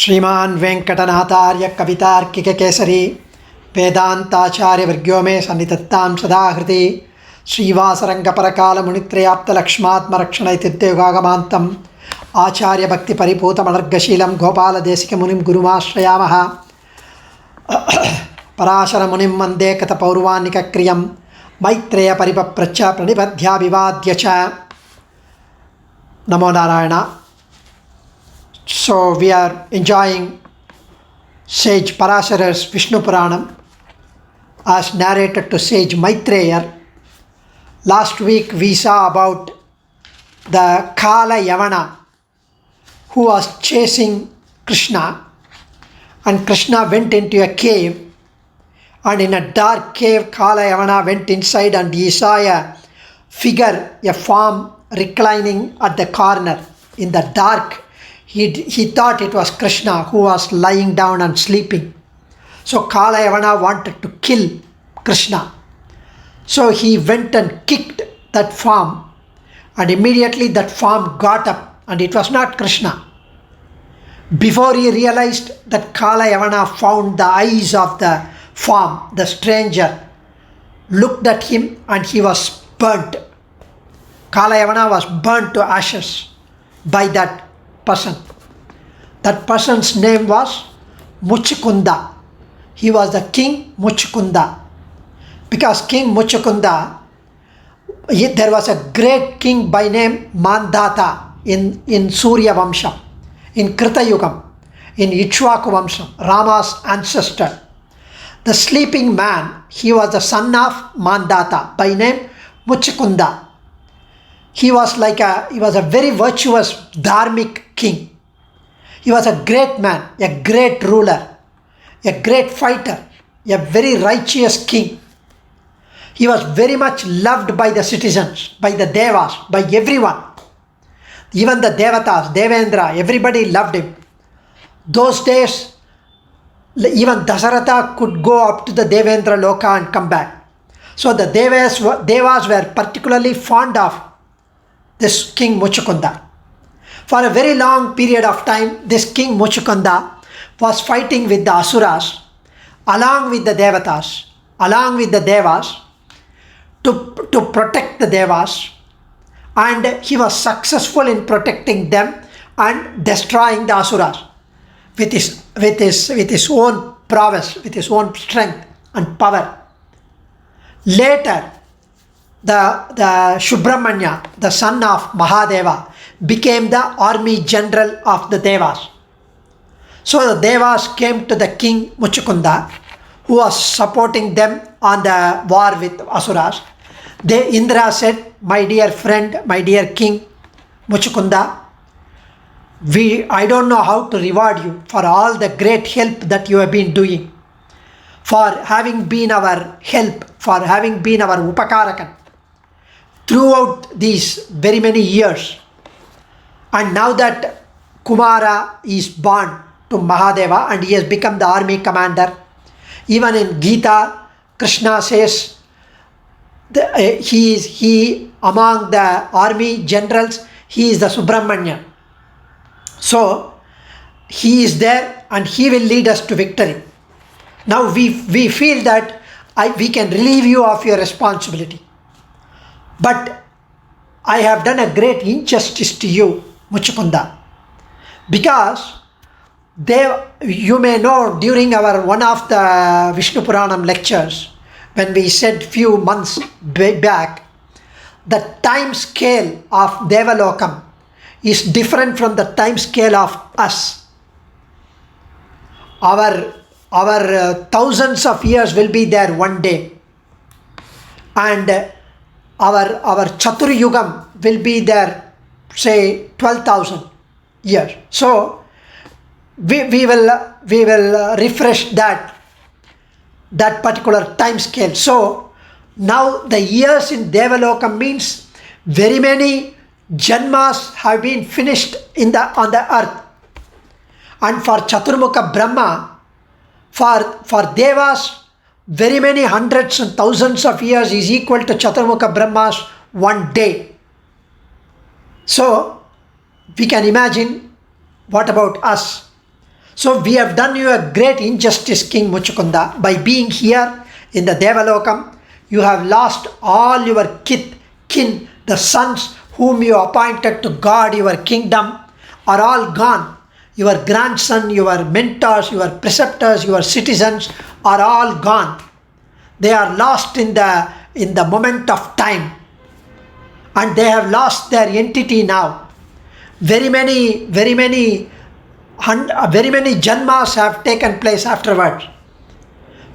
श्रीमान वेंकटनाथार्य कवितार्किक केसरी वेदांताचार्य वर्ग्यो मे सन्निधत्तां सदा हृदि श्रीवासरंगपरकाल मुनित्रयाप्तलक्ष्मात्मरक्षणैतिद्योगागमान्तम् आचार्य भक्ति परिपूतमनर्गशीलं गोपालदेशिकमुनिं गुरुमाश्रयामः। पराशर मुनिं वन्दे कथपौर्वानिकक्रियं मैत्रेय परिपप्रच्छ प्रणिपध्याभिवाद्य च। नमो Narayan. So we are enjoying sage Parashara's Vishnu Puranam as narrated to sage Maitreya. Last week we saw about the Kala Yavana who was chasing Krishna, and Krishna went into a cave, and in a dark cave Kala Yavana went inside and he saw a figure, a form reclining at the corner in the dark. He thought it was Krishna who was lying down and sleeping. So Kala Yavana wanted to kill Krishna. So he went and kicked that form, and immediately that form got up, and it was not Krishna. Before he realized that, Kala Yavana found the eyes of the form, the stranger, looked at him, and he was burnt. Kala Yavana was burnt to ashes by that person. That person's name was Muchukunda. He was the king Muchukunda. Because King Muchukunda, there was a great king by name Mandata in Surya Vamsha, in Krita Yugam, in Ichwaku Vamsha, Rama's ancestor. The sleeping man, he was the son of Mandata by name Muchukunda. He was a very virtuous dharmic king. He was a great man, a great ruler, a great fighter, a very righteous king. He was very much loved by the citizens, by the devas, by everyone. Even the devatas, Devendra, everybody loved him. Those days, even Dasaratha could go up to the Devendra Loka and come back. So the devas were particularly fond of this King Muchukunda. For a very long period of time, this King Muchukunda was fighting with the Asuras, along with the Devatas, along with the Devas, to protect the Devas, and he was successful in protecting them and destroying the Asuras with his own prowess, with his own strength and power. Later, the Subramanya, the son of Mahadeva, became the army general of the Devas. So the Devas came to the king Muchukunda, who was supporting them on the war with Asuras. Indra said, "My dear friend, my dear king Muchukunda, I don't know how to reward you for all the great help that you have been doing, for having been our help, for having been our upakarakan throughout these very many years. And now that Kumara is born to Mahadeva and he has become the army commander, even in Gita, Krishna says he among the army generals, he is the Subramanya. So he is there and he will lead us to victory. Now we feel that we can relieve you of your responsibility. But I have done a great injustice to you, Muchukunda, because you may know during one of the Vishnu Puranam lectures, when we said few months back, the time scale of Devalokam is different from the time scale of us. Our thousands of years will be there one day, and our Chatur Yugam will be there, say 12,000 years. So we will refresh that particular time scale. So now the years in Devalokam means very many janmas have been finished on the earth. And for Chaturmukha Brahma, for Devas, very many hundreds and thousands of years is equal to Chaturmukha Brahma's one day. So we can imagine what about us. So we have done you a great injustice, King Muchukunda. By being here in the Devalokam, you have lost all your kin, the sons whom you appointed to guard your kingdom are all gone. Your grandson, your mentors, your preceptors, your citizens are all gone. They are lost in the moment of time, and they have lost their entity now. Very many janmas have taken place afterwards.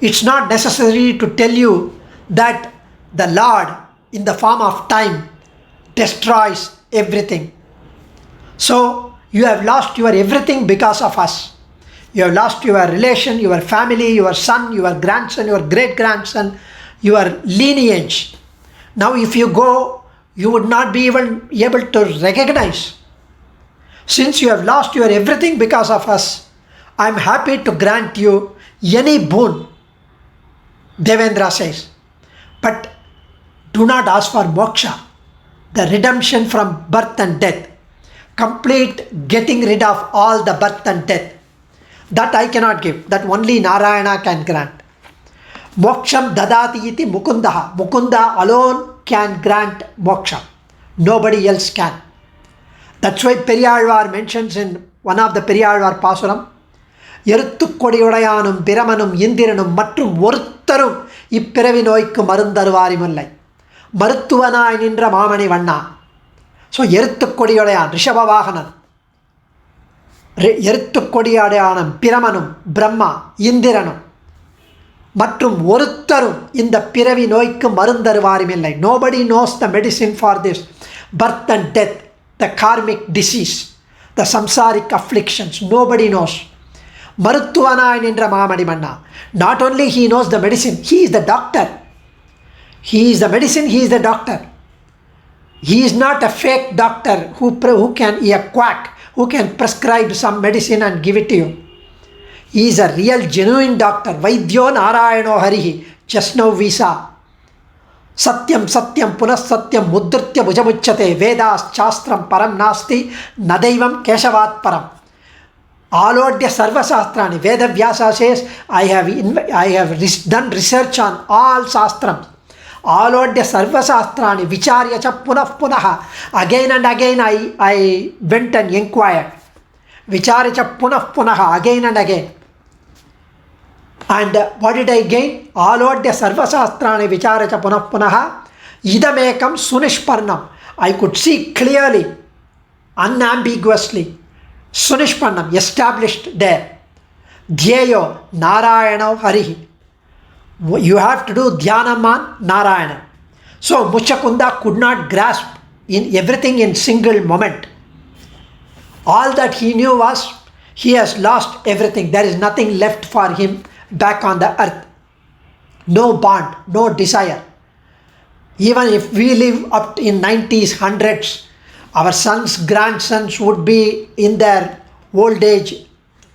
It's not necessary to tell you that the Lord in the form of time destroys everything. So you have lost your everything because of us. You have lost your relation, your family, your son, your grandson, your great-grandson, your lineage. Now if you go, you would not be even able to recognize. Since you have lost your everything because of us, I am happy to grant you any boon, Devendra says. But do not ask for moksha, the redemption from birth and death, complete getting rid of all the birth and death. That I cannot give, that only Narayana can grant. Moksham dadati iti mukundaha. Mukunda alone can grant moksha. Nobody else can. That's why Periyalvar mentions in one of the Periyalvar Pasuram, Yeruttukkodiyudayanum Piramanum Indiranum Matrum Orutharum Ippiravi Noyikku Marundaruvarimillai Maruttuvanai Nindra Mamani Vanna. So Yeruttukkodiyudayan Rishabhavahanan, Yeruttukkodiyudayanum Piramanum Brahma Indiranum Matrum Orutharum in the Piravi Noyikku Marundaruvarimillai. Nobody knows the medicine for this birth and death, the karmic disease, the samsaric afflictions. Nobody knows. Maruttuvanai Nindra Mamani Manna. Not only he knows the medicine, he is the doctor. He is the medicine, he is the doctor. He is not a fake doctor who can, a quack, who can prescribe some medicine and give it to you. He is a real, genuine doctor. Vaidyo Narayano Harihi. Just now we saw. Satyam Satyam Punas Satyam Mudritya Bhujamuchyate Vedas Shastram Param Nasti Nadaivam Keshavat Param. Alodya Sarva Shastrani. Veda Vyasa says, I have done research on all Shastrams. Alodya Sarva Shastrani Vicharya Cha Punah Punaha. Again and again I went and inquired. Vicharya Cha Punah Punaha. Again and again. And what did I gain? Alodya Sarva Shastrani Vicharya Punah Punaha Idamekam Sunishparnam. I could see clearly, unambiguously, Sunishparnam established there. Dhyeyo Narayana Harihi. You have to do Dhyanam on Narayana. So Muchukunda could not grasp in everything in single moment. All that he knew was he has lost everything. There is nothing left for him back on the earth. No bond, no desire. Even if we live up in 90s, 100s, our sons, grandsons would be in their old age.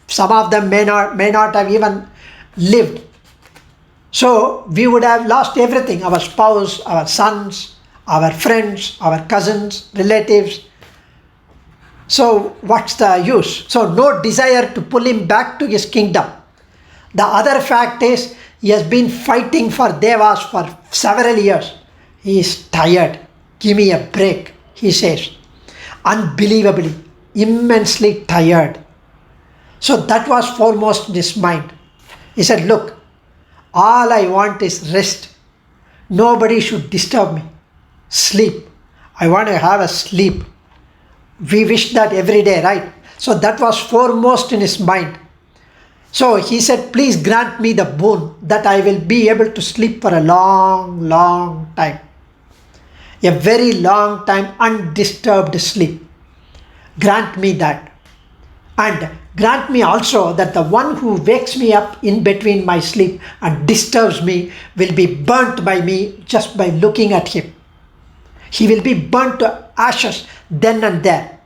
Some of them may not have even lived. So we would have lost everything. Our spouse, our sons, our friends, our cousins, relatives. So what's the use? So no desire to pull him back to his kingdom. The other fact is, he has been fighting for Devas for several years. He is tired. Give me a break, he says. Unbelievably, immensely tired. So that was foremost in his mind. He said, look, all I want is rest. Nobody should disturb me. Sleep. I want to have a sleep. We wish that every day, right? So that was foremost in his mind. So he said, please grant me the boon that I will be able to sleep for a long, long time. A very long time, undisturbed sleep. Grant me that. And grant me also that the one who wakes me up in between my sleep and disturbs me will be burnt by me just by looking at him. He will be burnt to ashes then and there.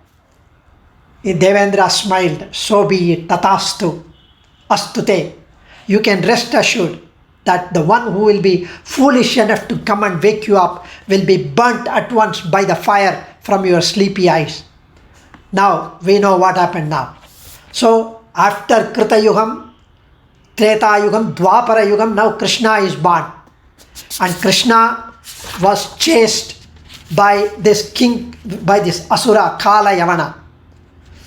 Devendra smiled. So be it. Tatastu. Astute. You can rest assured that the one who will be foolish enough to come and wake you up will be burnt at once by the fire from your sleepy eyes. Now we know what happened now. So After Krita Yugam, Treta Yugam, Dwapara Yugam, now Krishna is born. And Krishna was chased by this king, by this Asura, Kala Yavana.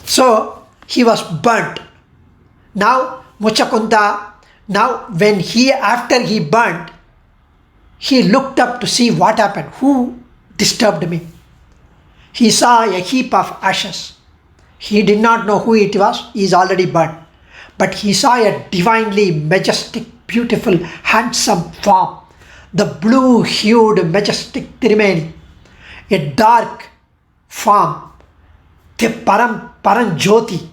So he was burnt. Now Muchukunda, now when after he burnt, he looked up to see what happened. Who disturbed me? He saw a heap of ashes. He did not know who it was. He is already burnt. But he saw a divinely majestic, beautiful, handsome form. The blue-hued, majestic Tirumeni. A dark form. The Paranjoti.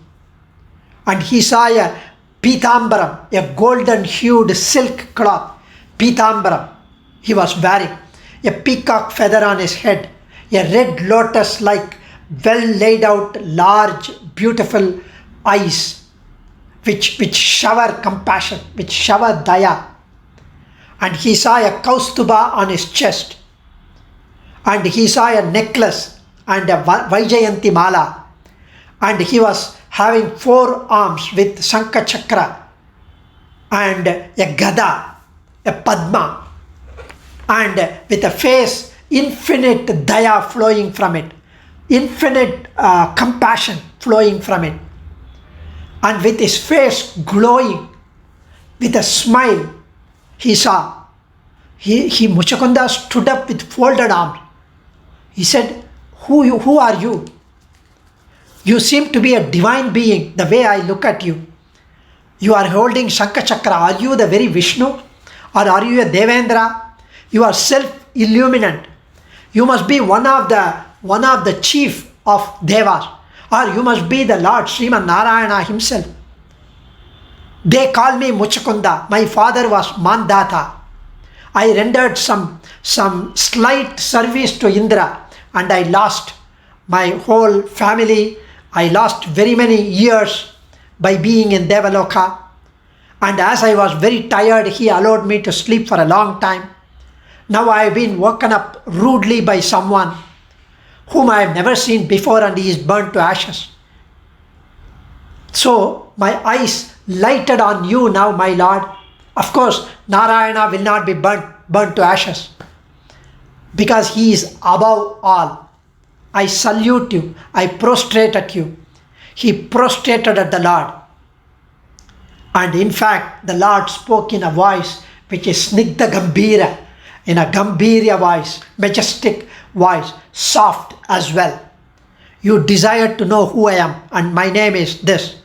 And he saw a Pitambaram, a golden-hued silk cloth. Pitambaram. He was wearing a peacock feather on his head, a red lotus like well laid out large beautiful eyes which shower compassion, which shower daya. And he saw a kaustuba on his chest, and he saw a necklace and a Vaijayanti mala, and he was having 4 arms with Shankha Chakra and a Gada, a Padma, and with a face, infinite daya flowing from it, infinite compassion flowing from it, and with his face glowing, with a smile, he saw. Muchukunda stood up with folded arms. He said, Who are you? You seem to be a divine being, the way I look at you. You are holding Shankha Chakra. Are you the very Vishnu? Or are you a Devendra? You are self-illuminant. You must be one of the chief of Devas, or you must be the Lord Sriman Narayana himself. They call me Muchukunda. My father was Mandata. I rendered some slight service to Indra, and I lost my whole family. I lost very many years by being in Devaloka. And as I was very tired, he allowed me to sleep for a long time. Now I have been woken up rudely by someone whom I have never seen before, and he is burnt to ashes. So my eyes lighted on you now, my Lord. Of course, Narayana will not be burnt to ashes, because he is above all. I salute you. I prostrate at you. He prostrated at the Lord. And in fact, the Lord spoke in a voice which is Snigdha Gambhira, in a Gambhirya voice, majestic voice, soft as well. You desire to know who I am, and my name is this.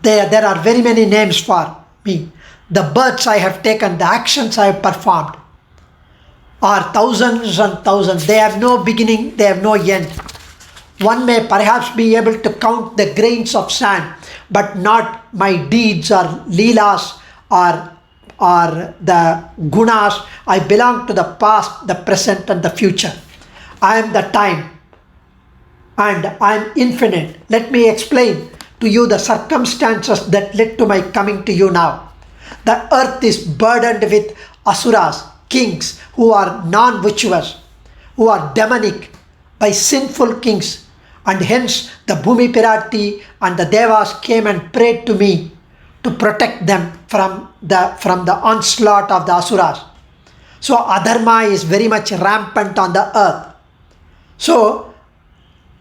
There are very many names for me. The births I have taken, the actions I have performed are thousands and thousands. They have no beginning, they have no end. One may perhaps be able to count the grains of sand, but not my deeds or leelas or the gunas. I belong to the past, the present, and the future. I am the time, and I am infinite. Let me explain to you the circumstances that led to my coming to you now. The earth is burdened with asuras, kings who are non-virtuous, who are demonic, by sinful kings, and hence the Bhumi Pirati and the Devas came and prayed to me to protect them from the onslaught of the asuras. So adharma is very much rampant on the earth. So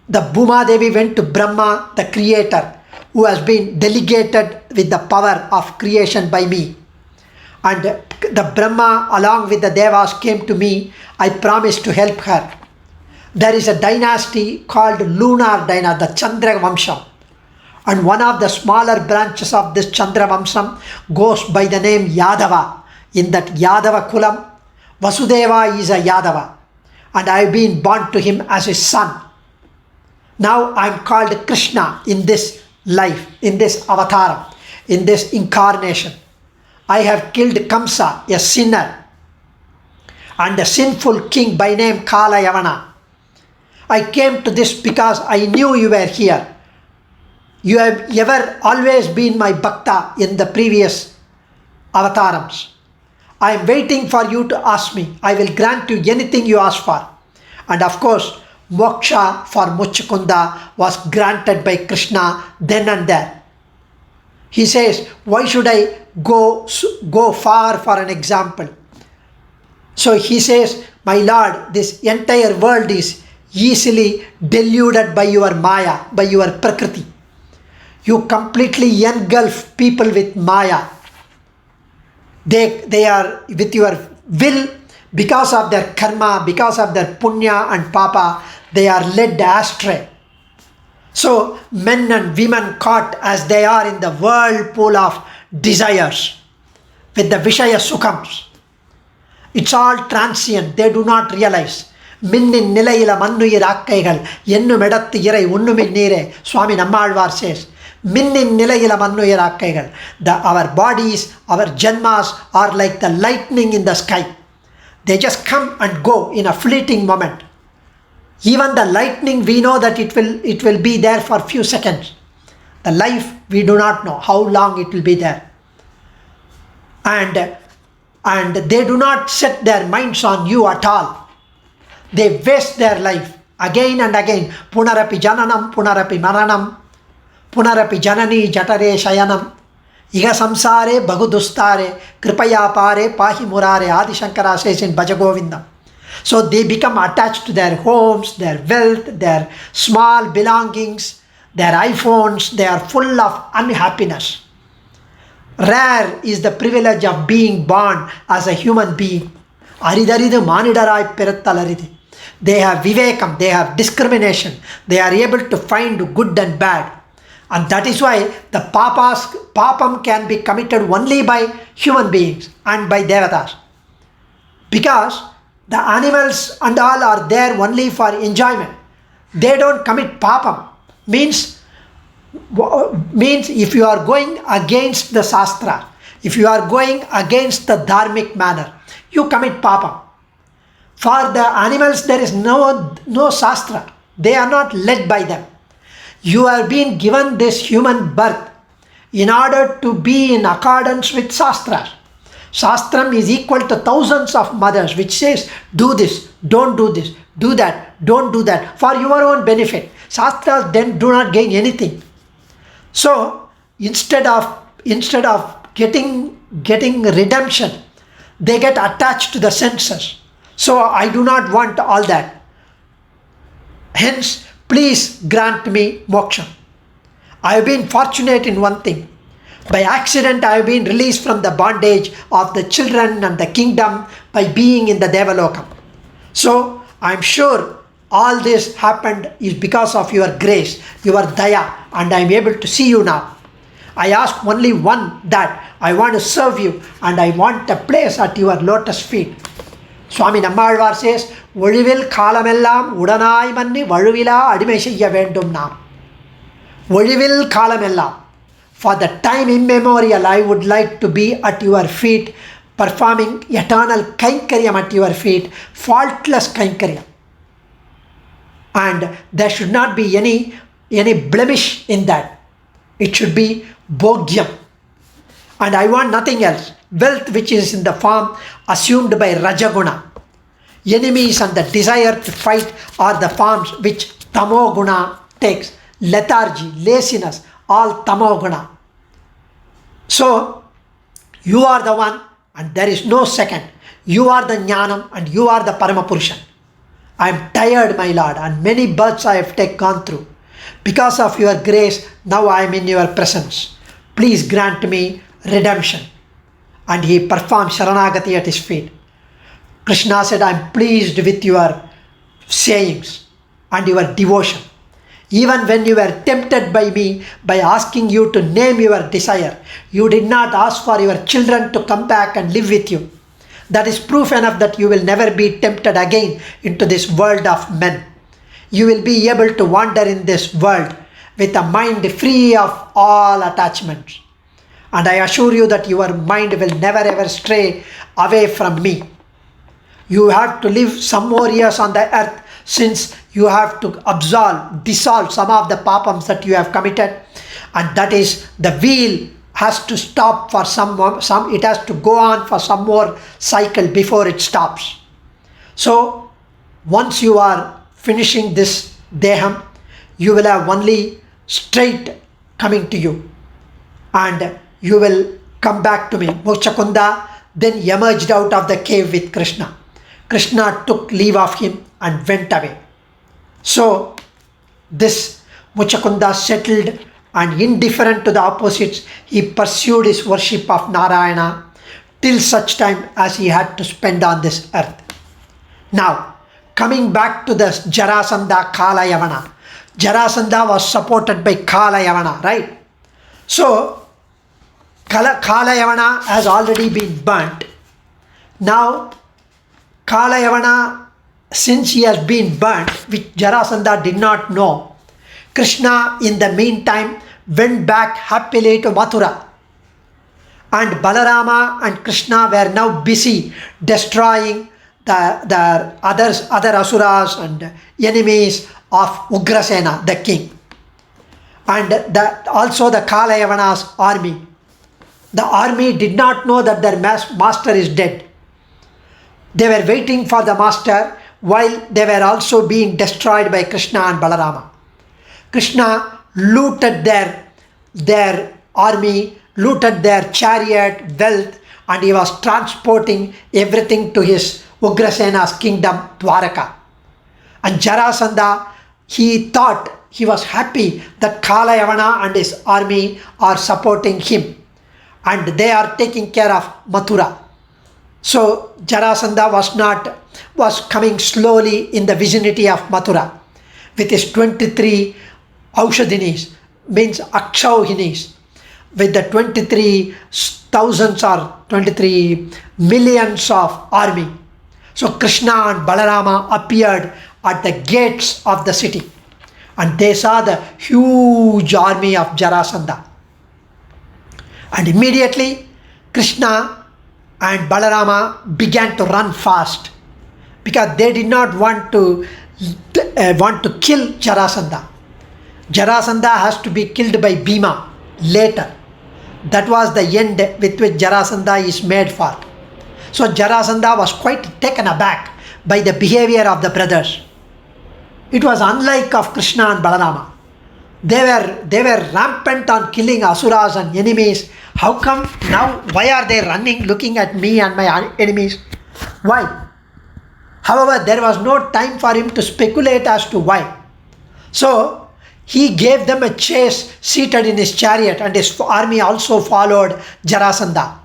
the Bhuma Devi went to Brahma, the creator, who has been delegated with the power of creation by me. And the Brahma along with the Devas came to me. I promised to help her. There is a dynasty called Lunar Dynasty, the Chandra Vamsam. And one of the smaller branches of this Chandra Vamsam goes by the name Yadava. In that Yadava Kulam, Vasudeva is a Yadava. And I have been born to him as his son. Now I am called Krishna in this life, in this avataram, in this incarnation. I have killed Kamsa, a sinner, and a sinful king by name Kala Yavana. I came to this because I knew you were here. You have ever always been my bhakta in the previous avatarams. I am waiting for you to ask me. I will grant you anything you ask for. And of course, Moksha for Muchukunda was granted by Krishna then and there. He says, why should I go far for an example? So he says, my Lord, this entire world is easily deluded by your Maya, by your Prakriti. You completely engulf people with Maya. They are with your will, because of their karma, because of their punya and papa, they are led astray. So men and women caught as they are in the whirlpool of desires with the Vishaya Sukhams. It's all transient. They do not realize. Minnin nilayila mannuyir akkaigal ennu medattu irai unnumin neere. Swami Nammalvar says, Minnin nilayila mannuyir akkaigal. Our bodies, our janmas are like the lightning in the sky. They just come and go in a fleeting moment. Even the lightning, we know that it will be there for few seconds. The life, we do not know how long it will be there. And they do not set their minds on you at all. They waste their life again and again. Punarapi jananam, punarapi maranam, punarapi janani jatare shayanam, iga samsare bagudustare, kripaya pare pahi murare, Adi Shankara says in Bhajagovindam. So they become attached to their homes, their wealth, their small belongings, their iPhones. They are full of unhappiness. Rare is the privilege of being born as a human being. Aridaridu manidarai pirattalaridu. They have vivekam, they have discrimination. They are able to find good and bad. And that is why the papam can be committed only by human beings and by devatas. Because the animals and all are there only for enjoyment. They don't commit papam. Means if you are going against the Shastra, if you are going against the dharmic manner, you commit papam. For the animals there is no Shastra. They are not led by them. You are being given this human birth in order to be in accordance with Shastra. Shastram is equal to thousands of mothers which says, do this, don't do this, do that, don't do that, for your own benefit. Shastras then do not gain anything. So instead of getting redemption, they get attached to the senses. So I do not want all that. Hence, please grant me moksha. I have been fortunate in one thing. By accident, I have been released from the bondage of the children and the kingdom by being in the Devalokam. So, I am sure all this happened is because of your grace, your daya, and I am able to see you now. I ask only one, that I want to serve you and I want a place at your lotus feet. Swami Nammalvar says, Vazhivil kalamellam udanai manni vazhuvila adimai seyya vendum naam. Vazhivil kalamellam. For the time immemorial, I would like to be at your feet, performing eternal kainkaryam at your feet, faultless kainkaryam. And there should not be any blemish in that. It should be bhogyam. And I want nothing else. Wealth which is in the form assumed by Rajaguna. Enemies and the desire to fight are the forms which Tamoguna takes. Lethargy, laziness, all tamoguna. So, you are the one and there is no second. You are the Jnanam and you are the Paramapurushan. I am tired, my Lord, and many births I have gone through. Because of your grace, now I am in your presence. Please grant me redemption. And he performed Sharanagati at his feet. Krishna said, I am pleased with your sayings and your devotion. Even when you were tempted by me by asking you to name your desire, you did not ask for your children to come back and live with you. That is proof enough that you will never be tempted again into this world of men. You will be able to wander in this world with a mind free of all attachments. And I assure you that your mind will never ever stray away from me. You have to live some more years on the earth, since you have to dissolve some of the papams that you have committed, and that is the wheel has to stop for it has to go on for some more cycle before it stops. So once you are finishing this deham, you will have only straight coming to you, and you will come back to me. Muchukunda then emerged out of the cave with Krishna. Krishna took leave of him and went away. So this Muchukunda settled, and indifferent to the opposites, he pursued his worship of Narayana till such time as he had to spend on this earth. Now, coming back to the Jarasandha Kalayavana. Jarasandha was supported by Kalayavana, right? So, Kalayavana has already been burnt. Now, Kalayavana, since he has been burnt, which Jarasandha did not know, Krishna in the meantime went back happily to Mathura. And Balarama and Krishna were now busy destroying the other asuras and enemies of Ugrasena, the king. And also the Kalayavana's army. The army did not know that their master is dead. They were waiting for the master while they were also being destroyed by Krishna and Balarama. Krishna looted their army, looted their chariot, wealth, and he was transporting everything to his Ugrasena's kingdom, Dwaraka. And Jarasandha, he thought, he was happy that Kalayavana and his army are supporting him and they are taking care of Mathura. So Jarasandha was coming slowly in the vicinity of Mathura with his 23 Aushadhinis, means Akshauhinis, with the 23 thousands or 23 millions of army. So Krishna and Balarama appeared at the gates of the city and they saw the huge army of Jarasandha. And immediately Krishna and Balarama began to run fast because they did not want to kill Jarasandha. Jarasandha has to be killed by Bhima later. That was the end with which Jarasandha is made for. So Jarasandha was quite taken aback by the behavior of the brothers. It was unlike of Krishna and Balarama. They were rampant on killing asuras and enemies. How come now? Why are they running, looking at me and my enemies? Why? However, there was no time for him to speculate as to why. So he gave them a chase seated in his chariot, and his army also followed Jarasandha.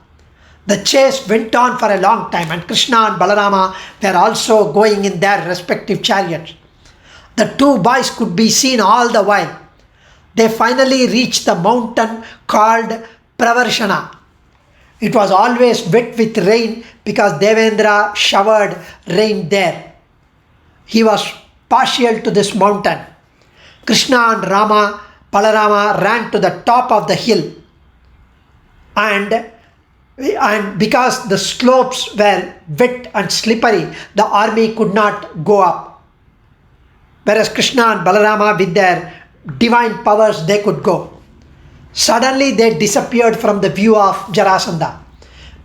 The chase went on for a long time, and Krishna and Balarama were also going in their respective chariots. The two boys could be seen all the while. They finally reached the mountain called Pravarshana. It was always wet with rain because Devendra showered rain there. He was partial to this mountain. Krishna and Balarama ran to the top of the hill, and because the slopes were wet and slippery, the army could not go up. Whereas Krishna and Balarama, with their divine powers, they could go. Suddenly they disappeared from the view of Jarasandha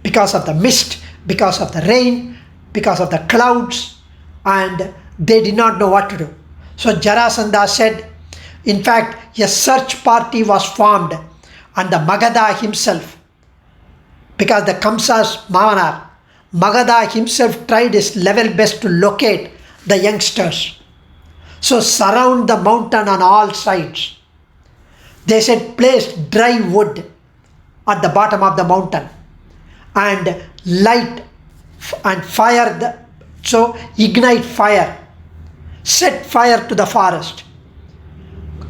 because of the mist, because of the rain, because of the clouds, and they did not know what to do. So Jarasandha said, in fact, a search party was formed, and the Magadha himself, because the Kamsa's Mavanar, Magadha himself tried his level best to locate the youngsters. So surround the mountain on all sides. They said place dry wood at the bottom of the mountain and light and fire, so ignite fire, set fire to the forest,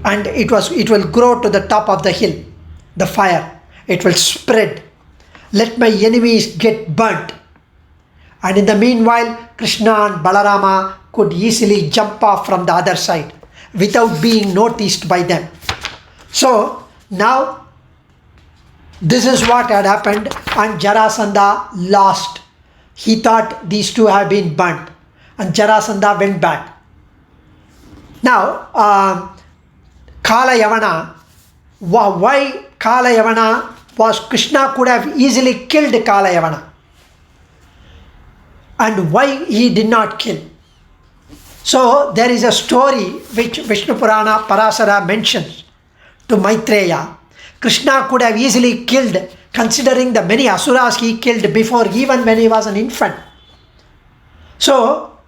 and it will grow to the top of the hill, the fire, it will spread. Let my enemies get burnt. And in the meanwhile, Krishna and Balarama could easily jump off from the other side without being noticed by them. So now this is what had happened, and Jarasandha lost. He thought these two have been burnt, and Jarasandha went back. Now Kalayavana, why Kalayavana was, Krishna could have easily killed Kalayavana, and why he did not kill. So there is a story which Vishnu Purana Parasara mentions to Maitreya. Krishna could have easily killed, considering the many asuras he killed before, even when he was an infant. So,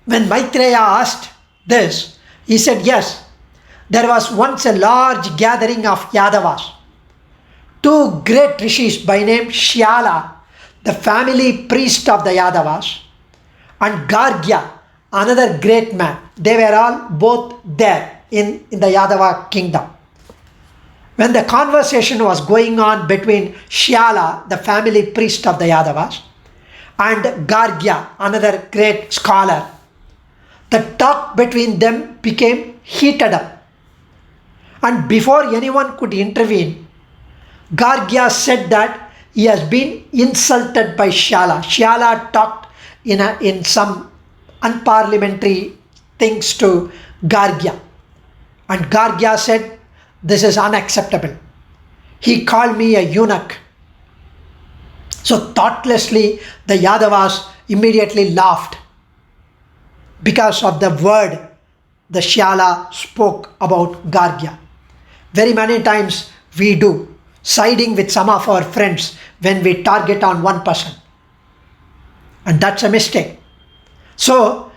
when Maitreya asked this, he said, yes, there was once a large gathering of Yadavas. Two great rishis by name Shyala, the family priest of the Yadavas, and Gargya, another great man. They were all both there in the Yadava kingdom. When the conversation was going on between Shyala, the family priest of the Yadavas, and Gargya, another great scholar, the talk between them became heated up. And before anyone could intervene, Gargya said that he has been insulted by Shyala. Shyala talked in some unparliamentary things to Gargya. And Gargya said, this is unacceptable. He called me a eunuch. So thoughtlessly, the Yadavas immediately laughed because of the word the Shyala spoke about Gargya. Very many times we do, siding with some of our friends when we target on one person. And that's a mistake. So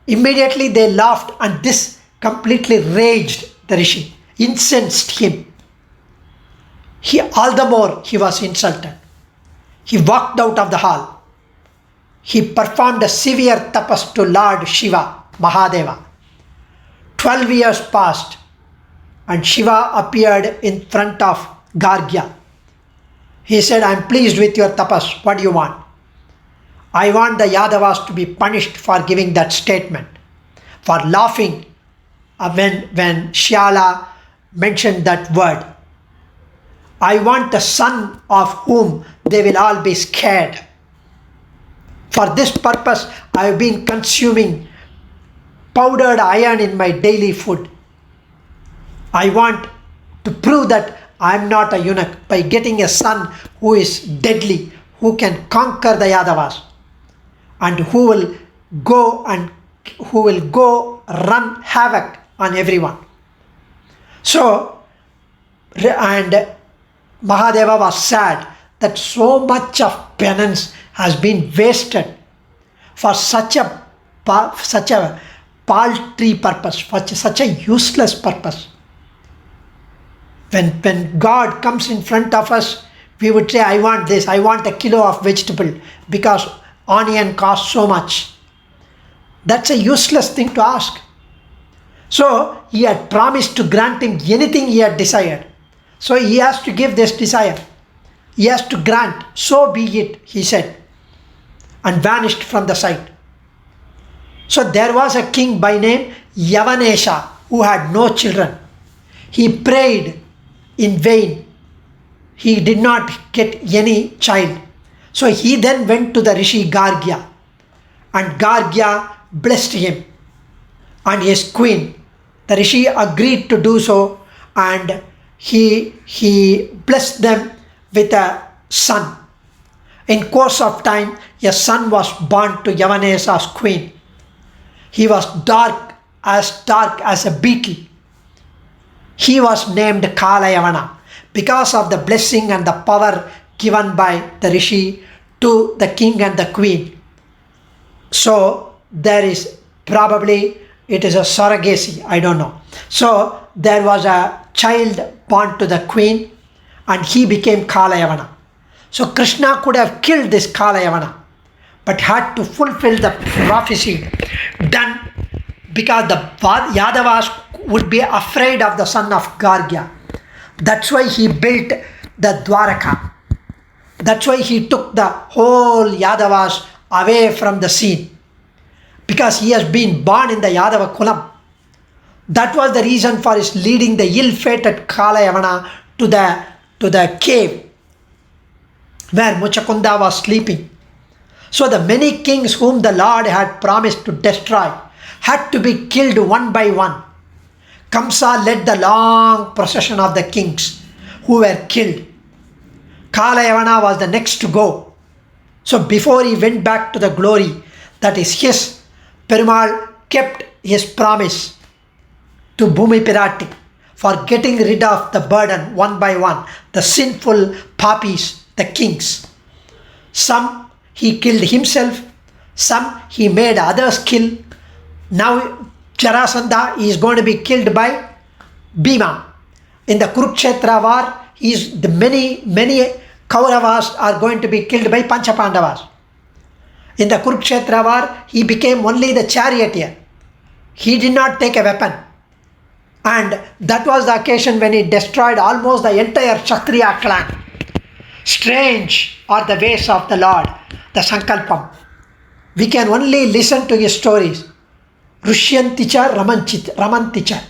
immediately they laughed, and this completely raged the Rishi, incensed him. All the more he was insulted. He walked out of the hall. He performed a severe tapas to Lord Shiva, Mahadeva. 12 years passed, and Shiva appeared in front of Gargya. He said, I am pleased with your tapas. What do you want? I want the Yadavas to be punished for giving that statement, for laughing when Shyala mentioned that word. I want the son of whom they will all be scared. For this purpose, I have been consuming powdered iron in my daily food. I want to prove that I am not a eunuch by getting a son who is deadly, who can conquer the Yadavas, and who will go run havoc on everyone. So, and Mahadeva was sad that so much of penance has been wasted for such a paltry purpose, for such a useless purpose. When God comes in front of us, we would say, I want this, I want a kilo of vegetable because onion costs so much. That's a useless thing to ask. So he had promised to grant him anything he had desired. So he has to give this desire. He has to grant. So be it, he said, and vanished from the sight. So there was a king by name Yavanesha who had no children. He prayed in vain. He did not get any child. So he then went to the Rishi Gargya, and Gargya blessed him and his queen. The Rishi agreed to do so, and he blessed them with a son. In course of time, a son was born to Yavanesha's queen. He was dark as a beetle. He was named Kalayavana because of the blessing and the power given by the Rishi to the king and the queen. So there is probably, it is a surrogacy, I don't know. So there was a child born to the queen, and he became Kalayavana. So Krishna could have killed this Kalayavana, but had to fulfill the prophecy done because the Yadavas would be afraid of the son of Gargya. That's why he built the Dwaraka. That's why he took the whole Yadavas away from the scene, because he has been born in the Yadava Kulam. That was the reason for his leading the ill-fated Kalayavana to the cave where Muchukunda was sleeping. So the many kings whom the Lord had promised to destroy had to be killed one by one. Kamsa led the long procession of the kings who were killed. Kalayavana was the next to go. So before he went back to the glory that is his, Perumal kept his promise to Bhumi Pirati. for getting rid of the burden one by one, the sinful poppies, the kings. Some he killed himself, some he made others kill. Now Jarasandha is going to be killed by Bhima. In the Kurukshetra war, many Kauravas are going to be killed by Panchapandavas. In the Kurukshetra war, he became only the charioteer. He did not take a weapon. And that was the occasion when he destroyed almost the entire Kshatriya clan. Strange are the ways of the Lord, the Sankalpam. We can only listen to his stories. Rushyanticha Ramanticha.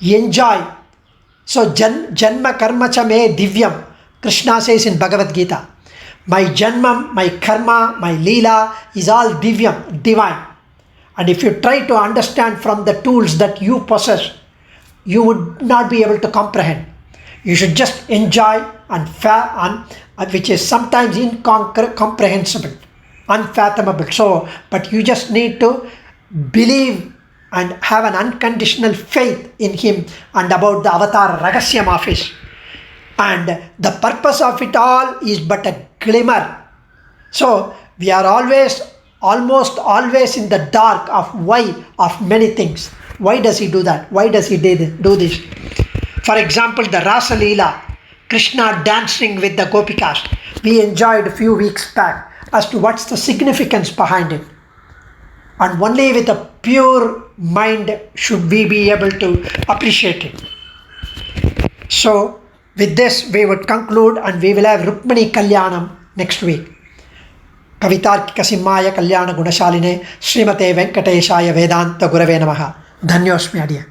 Enjoy. So Janma Karma Cha Me Divyam. Krishna says in Bhagavad Gita, my Janmam, my Karma, my Leela is all Divyam, divine. And if you try to understand from the tools that you possess, you would not be able to comprehend. You should just enjoy which is sometimes incomprehensible, unfathomable. So, but you just need to believe and have an unconditional faith in him and about the avatar Ragasyam of his. And the purpose of it all is but a glimmer. So we are almost always in the dark of why of many things. Why does he do that? Why does he do this? For example, the Rasa Leela, Krishna dancing with the Gopikas. We enjoyed a few weeks back as to what's the significance behind it. And only with a pure mind should we be able to appreciate it. So with this we would conclude, and we will have Rukmini Kalyanam next week. Kavitarkika Simhaya Kalyana Gunashaline Srimate Venkateshaya Vedanta Gurave Namaha. Dhanyosmi Adiya.